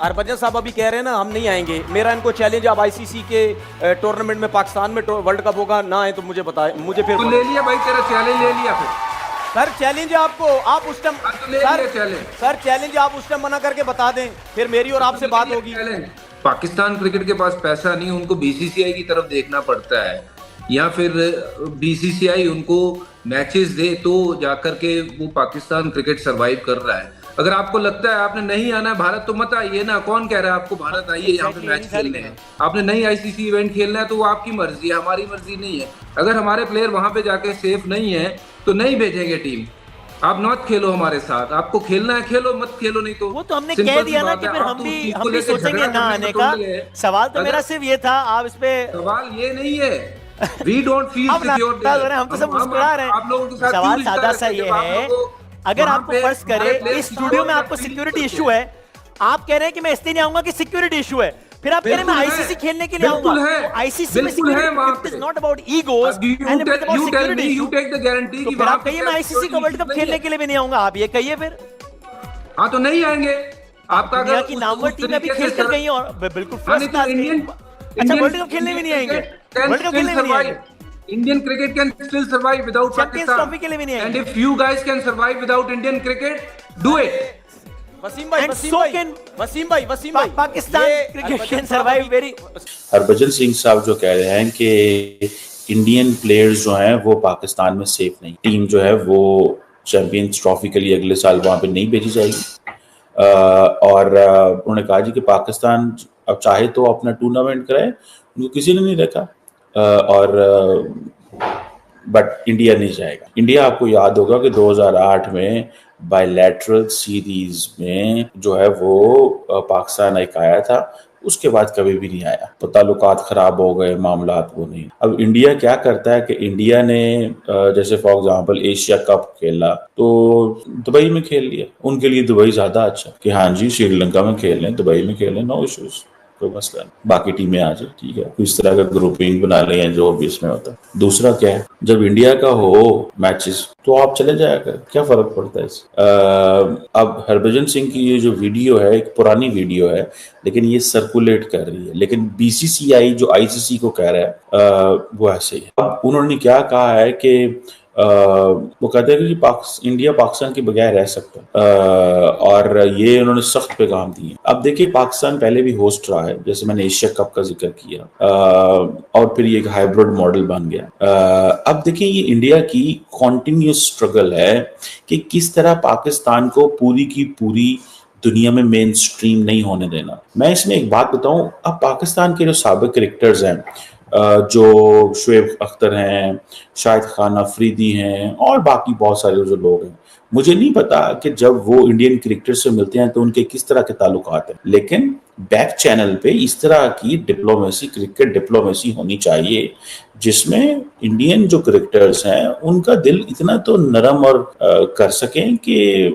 हरभजन साहब अभी कह रहे हैं ना हम नहीं आएंगे, मेरा इनको चैलेंज, आप आईसीसी के टूर्नामेंट में पाकिस्तान में वर्ल्ड कप होगा ना आए तो मुझे बताए, मुझे फिर तो ले लिया भाई, तेरा चैलेंज ले लिया फिर। सर चैलेंज है आपको, आप उस टाइम तो ले लिया चैलेंज। सर चैलेंज आप उस टाइम मना करके बता दें, फिर मेरी और आपसे बात होगी। पाकिस्तान क्रिकेट के पास पैसा नहीं, उनको बीसीसीआई की तरफ देखना पड़ता है, या फिर बीसीसीआई उनको मैचेस दे तो जाकर के वो पाकिस्तान क्रिकेट सरवाइव कर रहा है। अगर आपको लगता है आपने नहीं आना है भारत तो मत आइए ना, कौन कह रहा है आपको भारत आइए यहाँ पे मैच खेलने हैं। आपने नहीं आईसीसी इवेंट खेलना है तो वो आपकी मर्जी है, हमारी मर्जी नहीं है। अगर हमारे प्लेयर वहां पे जाके सेफ नहीं है तो नहीं भेजेंगे टीम। आप मत खेलो हमारे साथ, आपको खेलना है खेलो, मत खेलो नहीं तो। वो तो हमने कह दिया ना कि फिर हम भी सोचेंगे ना आने का। सवाल तो मेरा सिर्फ ये था, आप इस पे सवाल ये नहीं है We don't feel secure। हम तो सब मुस्कुरा रहे हैं। सवाल सादा सा ये है, अगर आपको फर्ज करे इस स्टूडियो में आपको सिक्योरिटी इशू है, आप कह रहे हैं कि मैं इसलिए नहीं आऊंगा कि सिक्योरिटी इशू है, फिर आप कह रहे हैं मैं आईसीसी खेलने के लिए आऊंगा। आईसीसी में security is not about egos and it is about security issue. तो फिर आप कहिए मैं आईसीसी का वर्ल्ड कप खेलने के लिए भी नहीं आऊंगा, आप ये कहिए फिर। हाँ तो नहीं आएंगे। आपका दुनिया की नामवर टीमें भी खेल कर गई और बिल्कुल फर्स्ट क्लास। अच्छा वर्ल्ड कप खेलने भी नहीं आएंगे, वर्ल्ड कप खेलने भी नहीं आएंगे। Indian cricket can still survive without Pakistan. Trophy के लिए भी नहीं आएंगे। And if you guys can survive without Indian cricket, do it. Wasim भाई, Pakistan cricket can survive very. Harbhajan Singh साहब जो कह रहे हैं कि इंडियन प्लेयर्स जो हैं वो पाकिस्तान में सेफ नहीं, टीम जो है वो चैंपियंस ट्रॉफी के लिए अगले साल वहां पे नहीं भेजी जाएगी। और उन्होंने कहा जी कि पाकिस्तान अब चाहे तो अपना टूर्नामेंट कराए, उनको किसी ने नहीं रखा, और बट इंडिया नहीं जाएगा। इंडिया आपको याद होगा कि 2008 में बायलैटरल सीरीज में जो है वो पाकिस्तान एक आया था, उसके बाद कभी भी नहीं आया, तो ताल्लुकात खराब हो गए, मामलात वो नहीं। अब इंडिया क्या करता है कि इंडिया ने जैसे फॉर एग्जांपल एशिया कप खेला तो दुबई में खेल लिया, उनके लिए दुबई ज्यादा अच्छा कि हाँ जी श्रीलंका में खेल लें, दुबई में खेल लें, नो इश्यूज, कोई मसला नहीं, बाकी टीमें आ जाए, ठीक है, इस तरह का ग्रुपिंग बना लें जो भी इसमें होता है। दूसरा क्या है, जब इंडिया का हो मैचेस तो आप चले जाएगा, क्या फर्क पड़ता है इससे। अब हरभजन सिंह की ये जो वीडियो है एक पुरानी वीडियो है, लेकिन ये सर्कुलेट कर रही है, लेकिन बीसीसीआई जो आईसीसी को कह रहा है वो ऐसे ही है। अब उन्होंने क्या कहा है कि वो कहते हैं कि इंडिया पाकिस्तान के बगैर रह सकता है, और ये उन्होंने सख्त पैगाम दिए। अब देखिए पाकिस्तान पहले भी होस्ट रहा है, जैसे मैंने एशिया कप का जिक्र किया, और फिर ये एक हाइब्रिड मॉडल बन गया। अब देखिए ये इंडिया की कॉन्टिन्यूस स्ट्रगल है कि किस तरह पाकिस्तान को पूरी की पूरी दुनिया में मेन स्ट्रीम नहीं होने देना। मैं इसमें एक बात बताऊं, अब पाकिस्तान के जो साबिक क्रिकेटर्स हैं, जो शुएब अख्तर हैं, शाहिद खान अफरीदी हैं, और बाकी बहुत सारे जो लोग हैं, मुझे नहीं पता कि जब वो इंडियन क्रिकेटर से मिलते हैं तो उनके किस तरह के ताल्लुकात हैं, लेकिन बैक चैनल पे इस तरह की डिप्लोमेसी, क्रिकेट डिप्लोमेसी होनी चाहिए जिसमें इंडियन जो क्रिकेटर्स हैं उनका दिल इतना तो नरम और कर सकें कि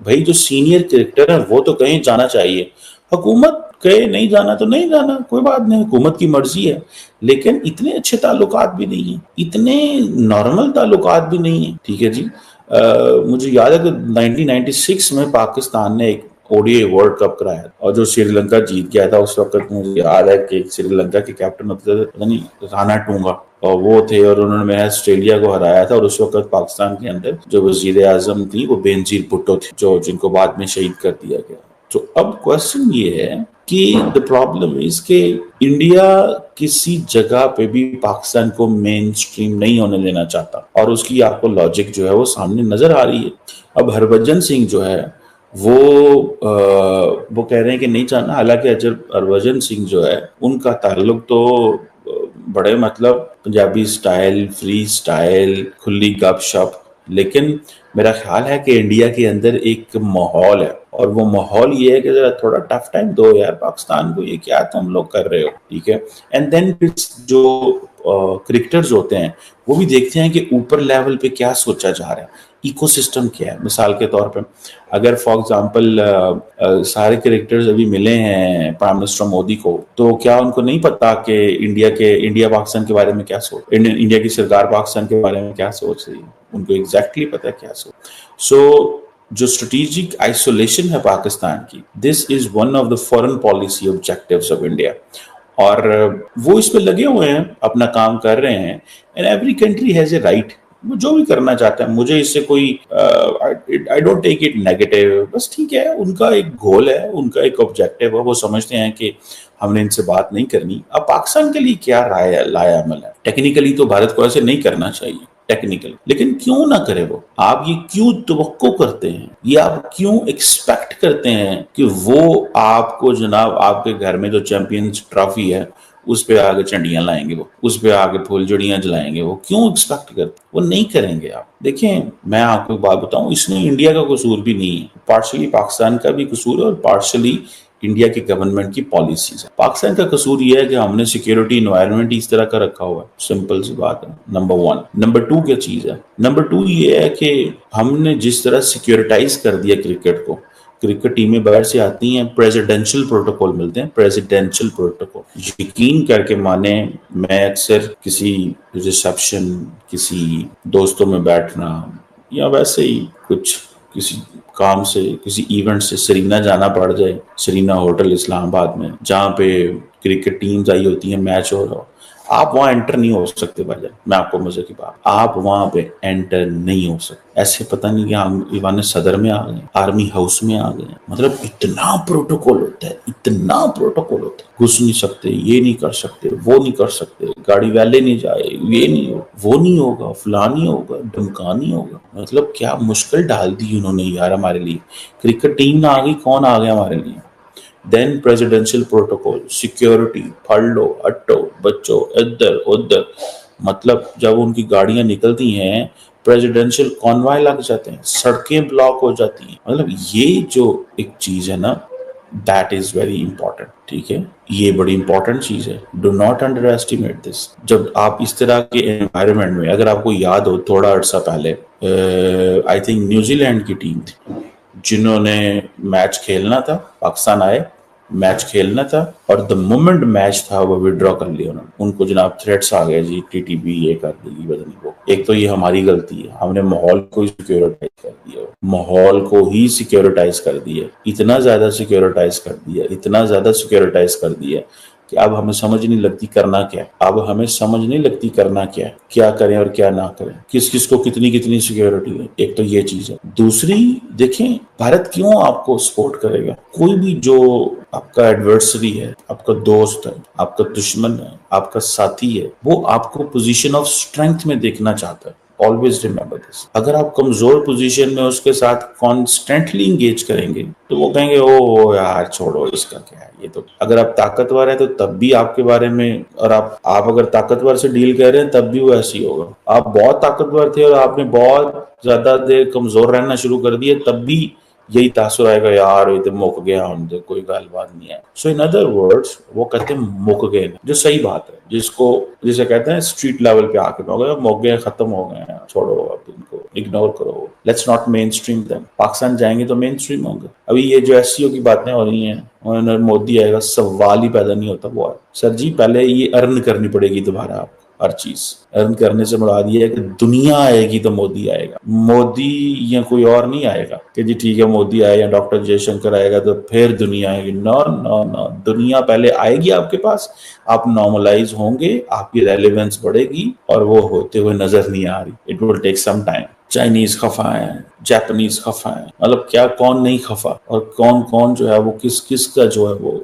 भाई जो सीनियर क्रिकेटर है वो तो कहीं जाना चाहिए, हुकूमत कहे नहीं जाना तो नहीं जाना, कोई बात नहीं, हुकूमत की मर्जी है, लेकिन इतने अच्छे ताल्लुकात भी नहीं है, इतने नॉर्मल ताल्लुकात भी नहीं है, ठीक है जी। मुझे याद है कि 1996 में पाकिस्तान ने एक ओडीआई वर्ल्ड कप कराया और जो श्रीलंका जीत गया था, उस वक्त मुझे याद है कि श्रीलंका के कैप्टन होते थे पता नहीं राणा टूंगा, और वो थे, और उन्होंने मैच ऑस्ट्रेलिया को हराया था, और उस वक्त पाकिस्तान के अंदर जो वजीर आजम थी वो बेनजीर भुट्टो थी, जो जिनको बाद में शहीद कर दिया गया। तो अब क्वेश्चन ये है कि द प्रॉब्लम इज कि इंडिया किसी जगह पे भी पाकिस्तान को मेन स्ट्रीम नहीं होने देना चाहता, और उसकी आपको लॉजिक जो है वो सामने नजर आ रही है। अब हरभजन सिंह जो है वो कह रहे हैं कि नहीं चाहना, हालांकि हरभजन सिंह जो है उनका ताल्लुक तो बड़े मतलब पंजाबी स्टाइल, फ्री स्टाइल, खुली गपशप, लेकिन मेरा ख्याल है कि इंडिया के अंदर एक माहौल है, और वो माहौल ये है कि जरा थोड़ा टफ टाइम दो यार पाकिस्तान को, ये क्या तुम लोग कर रहे हो, ठीक है। एंड देन जो क्रिकेटर्स होते हैं वो भी देखते हैं कि ऊपर लेवल पे क्या सोचा जा रहा है, इकोसिस्टम क्या है। मिसाल के तौर पे अगर फॉर एग्जांपल सारे क्रिकेटर्स अभी मिले हैं प्राइम मिनिस्टर मोदी को, तो क्या उनको नहीं पता कि इंडिया पाकिस्तान के बारे में क्या सोच, इंडिया की सरकार पाकिस्तान के बारे में क्या सोच रही है, उनको एग्जैक्टली पता है क्या सोच। सो जो स्ट्रेटेजिक आइसोलेशन है पाकिस्तान की, this is one of the foreign policy objectives of India. और वो इस पे लगे हुए हैं, अपना काम कर रहे हैं, and every country has a right, वो जो भी करना चाहता है, मुझे इससे कोई I don't take it negative, बस ठीक है, उनका एक गोल है, उनका एक ऑब्जेक्टिव है, वो समझते हैं कि हमने इनसे बात नहीं करनी। अब पाकिस्तान के लिए क्या राय लाया अमल है? टेक्निकली तो भारत को ऐसे नहीं करना चाहिए टेक्निकल, लेकिन क्यों ना करे वो? आप ये क्यों तवक्को करते हैं, ये आप क्यों एक्सपेक्ट करते हैं कि वो आपको जनाब आपके घर में जो चैंपियंस ट्रॉफी है उस पे आगे झंडियां लाएंगे, वो उस पे आगे फुलझड़ियां जलाएंगे? वो क्यों एक्सपेक्ट करते? वो नहीं करेंगे। आप देखें, मैं आपको एक बात बताऊं, इसमें इंडिया का कसूर भी नहीं है, पार्शली पाकिस्तान का भी कसूर है और पार्शली इंडिया की गवर्नमेंट की पॉलिसीज है। पाकिस्तान का कसूर यह है कि हमने सिक्योरिटी एनवायरनमेंट इस तरह का रखा हुआ है, सिंपल सी बात है, नंबर वन। नंबर टू क्या चीज है? नंबर टू ये है कि हमने जिस तरह सिक्योरिटाइज कर दिया क्रिकेट को, क्रिकेट टीमें बाहर से आती हैं, प्रेसिडेंशियल प्रोटोकॉल मिलते हैं, प्रेसिडेंशियल प्रोटोकॉल। यकीन करके माने, मैं अक्सर किसी रिसेप्शन, किसी दोस्तों में बैठना या वैसे ही कुछ किसी काम से, किसी इवेंट से सरीना जाना पड़ जाए, सरीना होटल इस्लामाबाद में, जहाँ पे क्रिकेट टीम्स आई होती हैं, मैच हो रहा हो, आप वहां एंटर नहीं हो सकते भाईजान। मैं आपको मजे की बात, आप वहां पे एंटर नहीं हो सकते। ऐसे पता नहीं कि हम ईवान सदर में आ गए, आर्मी हाउस में आ गए, मतलब इतना प्रोटोकॉल होता है, इतना प्रोटोकॉल होता है, घुस नहीं सकते, ये नहीं कर सकते, वो नहीं कर सकते, गाड़ी वाले नहीं जाए, ये नहीं हो, वो नहीं होगा, फला नहीं होगा, ढमका नहीं होगा। मतलब क्या मुश्किल डाल दी उन्होंने यार हमारे लिए। क्रिकेट टीम ना आ गई, कौन आ गया हमारे लिए? देन प्रेसिडेंशियल प्रोटोकॉल, सिक्योरिटी, फड़ लो, हटो, बच्चों, इधर उधर। मतलब जब उनकी गाड़ियां निकलती हैं, प्रेसिडेंशियल कॉन्वॉय लग जाते हैं, सड़कें ब्लॉक हो जाती हैं। मतलब ये जो एक चीज है ना, दैट इज वेरी इंपॉर्टेंट, ठीक है, ये बड़ी इंपॉर्टेंट चीज है। Do not under estimate this. जब आप इस तरह के एनवायरनमेंट में, अगर आपको याद हो थोड़ा अर्सा पहले, आई थिंक न्यूजीलैंड की टीम थी जिन्होंने मैच खेलना था, पाकिस्तान आए, मैच खेलना था, और द मोमेंट मैच था वो विड्रॉ कर लिया उन्होंने। उनको जनाब थ्रेट्स आ गए, जी टीटीपी ये कर देगी, पता नहीं वो। एक तो ये हमारी गलती है, हमने माहौल को ही सिक्योरिटाइज कर दिया, माहौल को ही सिक्योरिटाइज कर दिया, इतना ज्यादा सिक्योरिटाइज कर दिया, इतना ज्यादा सिक्योरिटाइज कर दिया कि अब हमें समझ नहीं लगती करना क्या है। अब हमें समझ नहीं लगती करना क्या है, क्या करें और क्या ना करें, किस किस को कितनी कितनी सिक्योरिटी है। एक तो ये चीज है। दूसरी, देखें, भारत क्यों आपको सपोर्ट करेगा? कोई भी जो आपका एडवर्सरी है, आपका दोस्त है, आपका दुश्मन है, आपका साथी है, वो आपको पोजीशन ऑफ स्ट्रेंथ में देखना चाहता है। Always remember this. अगर आप कमजोर पोजीशन में उसके साथ कॉन्स्टेंटली इंगेज करेंगे तो वो कहेंगे ओ यार छोड़ो, इसका क्या है ये तो। अगर आप ताकतवर है तो तब भी आपके बारे में, और आप अगर ताकतवर से डील कर रहे हैं तब भी वो ऐसी होगा। आप बहुत ताकतवर थे और आपने बहुत ज्यादा देर कमजोर रहना शुरू कर दिया, तब भी यही तासुर आएगा, यार ये तो मुक गया, हम कोई गल बात नहीं है। सो इन अदर वर्ड्स वो कहते हैं मुक गए, जो सही बात है, जिसको जिसे कहते हैं स्ट्रीट लेवल पे आके मुक गए, खत्म हो गए हैं, छोड़ो, अब इनको इग्नोर करो, let's not main stream them. Pakistan जाएंगे तो मेन स्ट्रीम होंगे। अभी ये जो एससीओ की बातें हो रही हैं, उन्होंने मोदी आएगा, सवाल ही पैदा नहीं होता। वो सर जी पहले ये अर्न करनी पड़ेगी दोबारा आपको, हर चीज अर्न करने से मुराद ये है कि दुनिया आएगी तो मोदी आएगा, मोदी या कोई और नहीं आएगा कि जी ठीक है मोदी आए या डॉक्टर जयशंकर आएगा तो फिर दुनिया आएगी। नो नो नो, दुनिया पहले आएगी आपके पास, आप नॉर्मलाइज होंगे, आपकी रेलेवेंस बढ़ेगी, और वो होते हुए नजर नहीं आ रही। It will take some time. Chinese खफा है, जापानीज खफा है, मतलब क्या कौन नहीं खफा, और कौन कौन जो है वो किस किस का जो है वो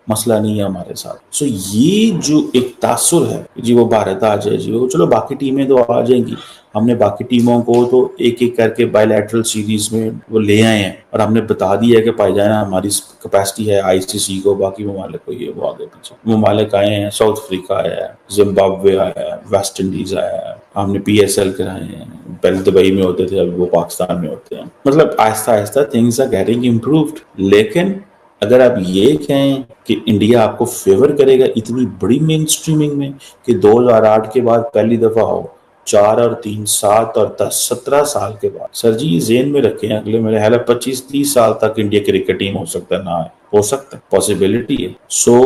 मसला नहीं है हमारे साथ। सो ये जो एक तासुर है जी वो भारत आ जाए जी, वो चलो बाकी टीमें तो आ जाएंगी, हमने बाकी टीमों को तो एक एक करके बायलैटरल सीरीज में वो ले आए हैं, और हमने बता दिया कि भाईजान हमारी कैपेसिटी है आईसीसी को, बाकी ममालिक को ये वो आगे पीछे ममालिक आए हैं, साउथ अफ्रीका आया है, जिम्बाब्वे आया है, वेस्ट इंडीज आया है, हमने PSL कराए हैं, पहले दुबई में होते थे, अब वो पाकिस्तान में होते हैं। मतलब Aahista Aahista things are getting improved. लेकिन अगर आप ये कहें कि इंडिया आपको फेवर करेगा इतनी बड़ी मेन स्ट्रीमिंग में कि 2008 के बाद पहली दफा हो, 4 और 3 7 और 10 17 साल के बाद, सर जी ये ज़हन में रखें, अगले मेरे ख्याल 25-30 साल तक इंडिया क्रिकेट टीम हो सकता है, ना हो सकता है, पॉसिबिलिटी है। सो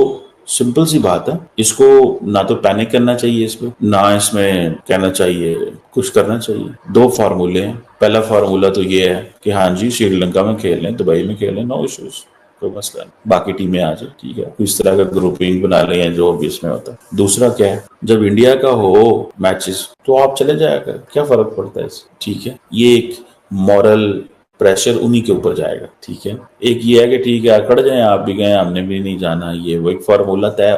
सिंपल सी बात है, इसको ना तो पैनिक करना चाहिए इस पे, ना इसमें कहना चाहिए कुछ करना चाहिए। 2 फार्मूले हैं। पहला फार्मूला तो ये है कि हाँ जी श्रीलंका में खेल लें, दुबई में खेल लें, नो इश्यूज, कोई मसला नहीं, बाकी टीमें आ जाए, ठीक है, इस तरह का ग्रुपिंग बना लें जो भी इसमें होता है। दूसरा क्या है, जब इंडिया का हो मैचेस तो आप चले जाया कर, क्या फर्क पड़ता है इससे, ठीक है। ये एक मॉरल प्रेशर उन्हीं के ऊपर जाएगा, ठीक है। एक ये है कि ठीक है अकड़ जाए, आप भी गए, हमने भी नहीं जाना, ये वो एक फार्मूला तय